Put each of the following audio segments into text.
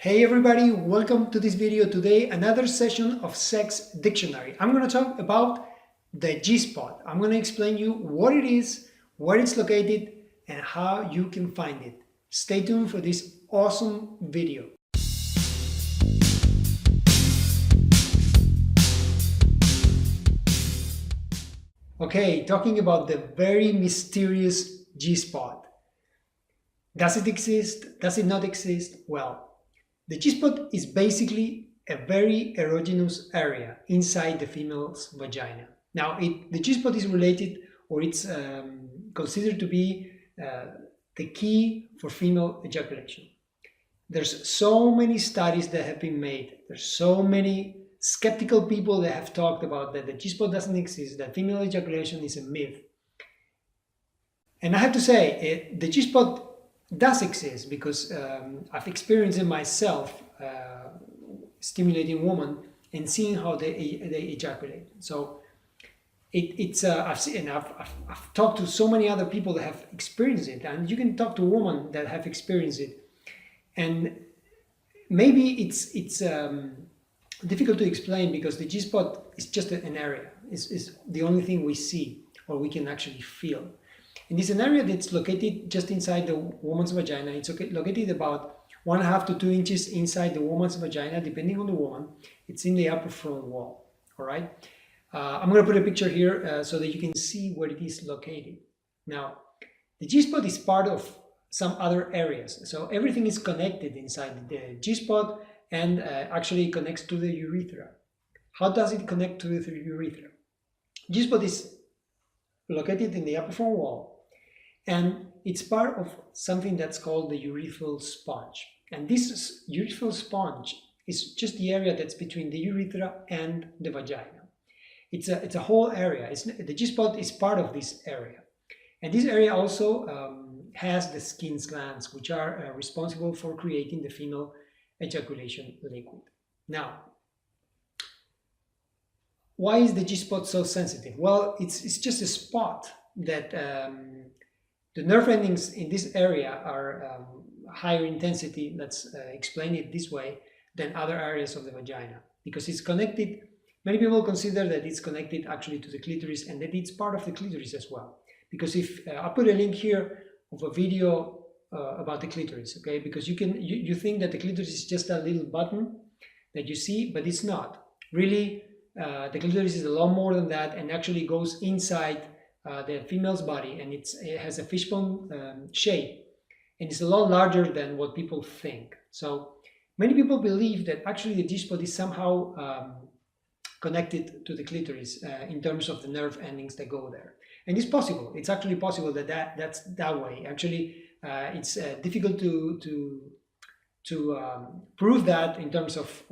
Hey everybody, welcome to this video. Today, another session of Sex Dictionary. I'm going to talk about the G-spot. I'm going to explain you what it is, where it's located, and how you can find it. Stay tuned for this awesome video. Okay, talking about the very mysterious G-spot. Does it exist? Does it not exist? Well, the G-spot is basically a very erogenous area inside the female's vagina. Now, the G-spot is related, or it's considered to be the key for female ejaculation. There's so many studies that have been made. There's so many skeptical people that have talked about that the G-spot doesn't exist, that female ejaculation is a myth. And I have to say, the G-spot does exist because I've experienced it myself, stimulating women and seeing how they ejaculate. So I've talked to so many other people that have experienced it, and you can talk to women that have experienced it, and maybe it's difficult to explain because the G-spot is just an area. It's the only thing we see or we can actually feel. And it's an area that's located just inside the woman's vagina. It's located about 1.5 to 2 inches inside the woman's vagina, depending on the woman. It's in the upper front wall, all right? I'm going to put a picture here so that you can see where it is located. Now, the G-spot is part of some other areas. So everything is connected inside the G-spot and actually connects to the urethra. How does it connect to the urethra? G-spot is located in the upper front wall. And it's part of something that's called the urethral sponge. And this urethral sponge is just the area that's between the urethra and the vagina. It's a whole area. The G-spot is part of this area. And this area also has the skene glands, which are responsible for creating the female ejaculation liquid. Now, why is the G-spot so sensitive? Well, it's just a spot that the nerve endings in this area are higher intensity, let's explain it this way, than other areas of the vagina. Because it's connected, many people consider that it's connected actually to the clitoris and that it's part of the clitoris as well. Because if I'll put a link here of a video about the clitoris, okay? Because you think that the clitoris is just a little button that you see, but it's not. Really, the clitoris is a lot more than that and actually goes inside the female's body, and it has a fishbone shape, and it's a lot larger than what people think. So many people believe that actually the G-spot is somehow connected to the clitoris in terms of the nerve endings that go there. And it's possible. It's actually possible that's that way. Actually, it's difficult to prove that in terms of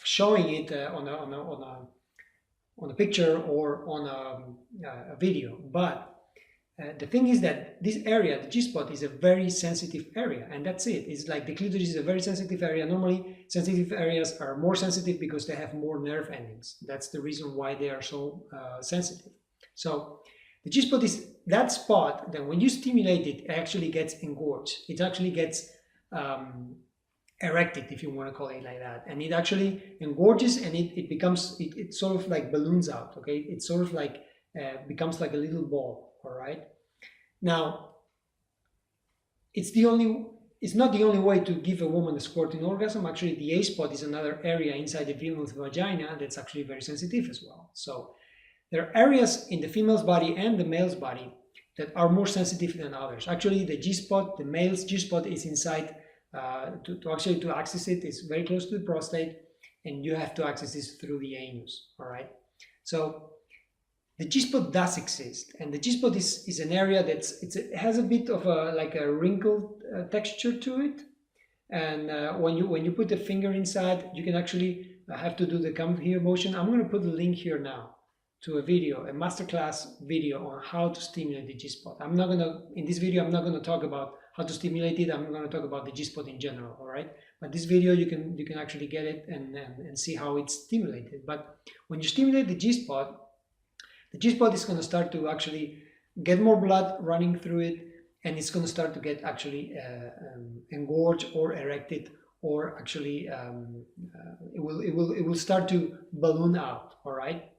showing it on a picture or on a video. But the thing is that this area, the G-spot, is a very sensitive area, and that's it. It's like the clitoris is a very sensitive area. Normally, sensitive areas are more sensitive because they have more nerve endings. That's the reason why they are so sensitive. So the G-spot is that spot that when you stimulate it, it actually gets engorged. It actually gets erected, if you want to call it like that, and it actually engorges, and it sort of like balloons out. Okay, it sort of like becomes like a little ball. All right. Now, it's not the only way to give a woman a squirting orgasm. Actually, the A-spot is another area inside the female's vagina that's actually very sensitive as well. So there are areas in the female's body and the male's body that are more sensitive than others. Actually, the G-spot, the male's G-spot, is inside. To access it is very close to the prostate, and you have to access this through the anus. All right. So the G-spot does exist, and the G-spot is an area it has a bit of a wrinkled texture to it, and when you put the finger inside, you can actually have to do the come here motion. I'm going to put the link here now to a masterclass video on how to stimulate the G-spot. In this video, I'm not going to talk about how to stimulate it. I'm going to talk about the G-spot in general, all right? But this video, you can actually get it and see how it's stimulated. But when you stimulate the G-spot is going to start to actually get more blood running through it, and it's going to start to get actually engorged or erected or actually it will start to balloon out. All right.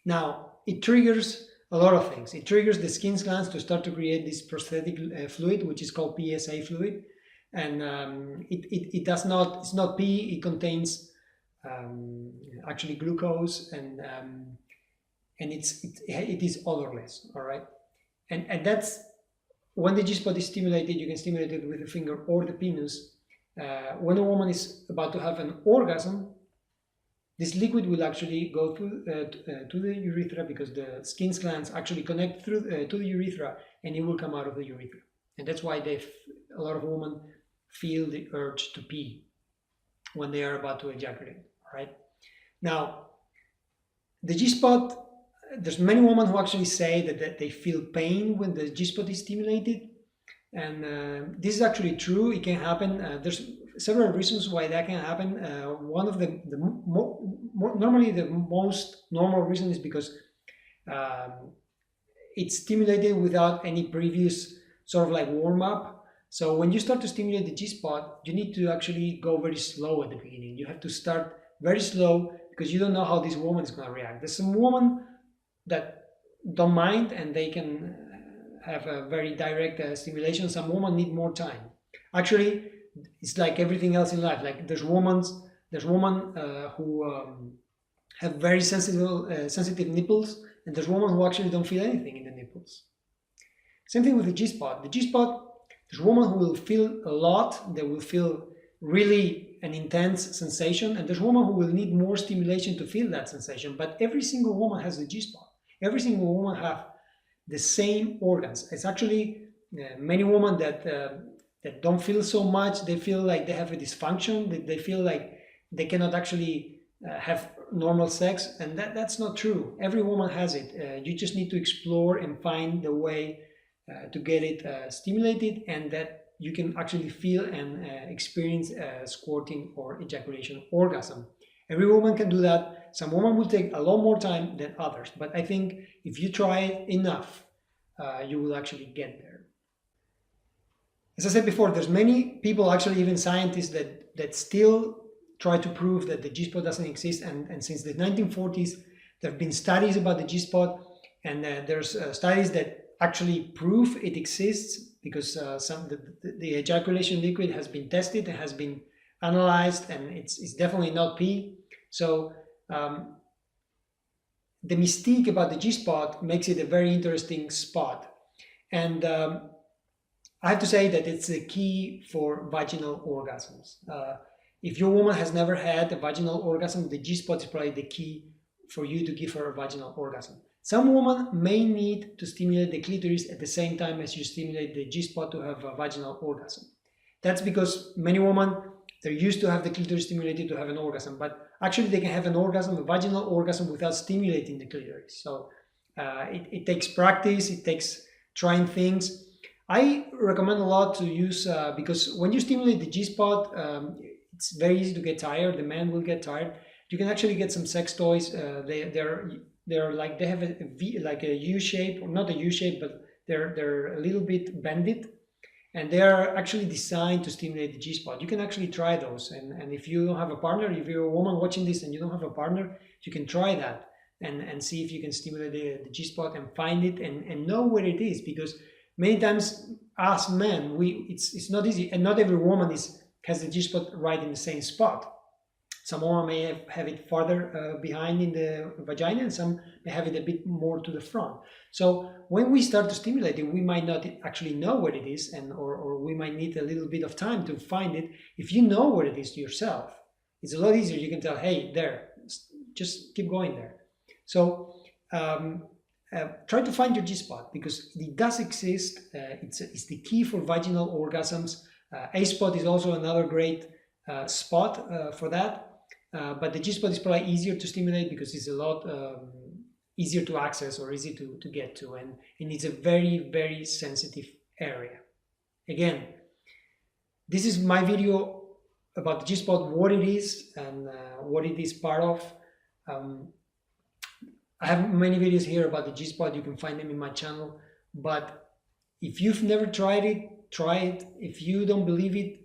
Now it triggers a lot of things. It triggers the skin glands to start to create this prosthetic fluid, which is called PSA fluid, and it does not. It's not pee. It contains actually glucose, and it is odorless. All right, and that's when the G spot is stimulated. You can stimulate it with the finger or the penis. When a woman is about to have an orgasm, this liquid will actually go to the urethra, because the skin glands actually connect through to the urethra, and it will come out of the urethra. And that's why a lot of women feel the urge to pee when they are about to ejaculate. All right. Now, the G spot. There's many women who actually say that they feel pain when the G spot is stimulated, and this is actually true. It can happen. There's several reasons why that can happen. One of normally the most normal reason is because it's stimulated without any previous sort of like warm up. So when you start to stimulate the G spot, you need to actually go very slow at the beginning. You have to start very slow, because you don't know how this woman is going to react. There's some women that don't mind, and they can have a very direct stimulation. Some women need more time. Actually, it's like everything else in life. Like there's women who have very sensitive nipples, and there's women who actually don't feel anything in the nipples. Same thing with the G spot. The G spot, there's women who will feel a lot. They will feel really an intense sensation, and there's women who will need more stimulation to feel that sensation. But every single woman has the G spot. Every single woman have the same organs. It's actually many women that don't feel so much. They feel like they have a dysfunction. They feel like they cannot actually have normal sex, and that's not true. Every woman has it. You just need to explore and find the way to get it stimulated, and that you can actually feel and experience squirting or ejaculation orgasm. Every woman can do that. Some women will take a lot more time than others, but I think if you try it enough, you will actually get there. As I said before, there's many people, actually even scientists, that still try to prove that the G-spot doesn't exist, and since the 1940s, there have been studies about the G-spot, and there's studies that actually prove it exists, because the ejaculation liquid has been tested and has been analyzed, and it's definitely not pee. So the mystique about the G-spot makes it a very interesting spot. And I have to say that it's the key for vaginal orgasms. If your woman has never had a vaginal orgasm, the G-spot is probably the key for you to give her a vaginal orgasm. Some women may need to stimulate the clitoris at the same time as you stimulate the G-spot to have a vaginal orgasm. That's because many women, they're used to have the clitoris stimulated to have an orgasm, but actually they can have an orgasm, a vaginal orgasm, without stimulating the clitoris. So it takes practice, it takes trying things. I recommend a lot to use, because when you stimulate the G-spot, it's very easy to get tired. The man will get tired. You can actually get some sex toys. They're like, they have a V, like a U shape, or not a U shape, but they're a little bit bended, and they are actually designed to stimulate the G-spot. You can actually try those, and if you don't have a partner, if you're a woman watching this and you don't have a partner, you can try that and see if you can stimulate the G-spot and find it and know where it is, because many times us men, it's not easy, and not every woman has the G-spot right in the same spot. Some women may have it farther behind in the vagina, and some may have it a bit more to the front. So when we start to stimulate it, we might not actually know where it is, or we might need a little bit of time to find it. If you know where it is yourself, it's a lot easier. You can tell, hey, there, just keep going there. So try to find your G-spot, because it does exist. It's the key for vaginal orgasms. A-spot is also another great spot for that. But the G-spot is probably easier to stimulate because it's a lot easier to access, or easy to get to, and it's a very, very sensitive area. Again, this is my video about the G-spot, what it is and what it is part of. I have many videos here about the G-spot. You can find them in my channel, but if you've never tried it, try it. If you don't believe it,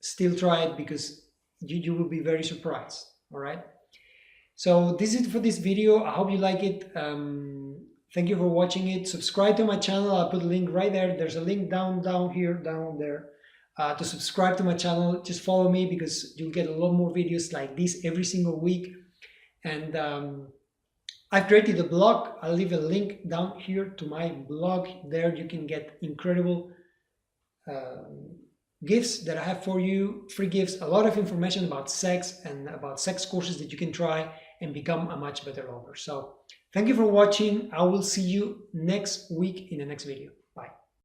still try it, because you will be very surprised. All right. So this is it for this video. I hope you like it. Thank you for watching it. Subscribe to my channel. I'll put a link right there. There's a link down there to subscribe to my channel. Just follow me, because you'll get a lot more videos like this every single week. And I've created a blog. I'll leave a link down here to my blog. There you can get incredible gifts that I have for you, free gifts, a lot of information about sex and about sex courses that you can try and become a much better lover. So thank you for watching. I will see you next week in the next video.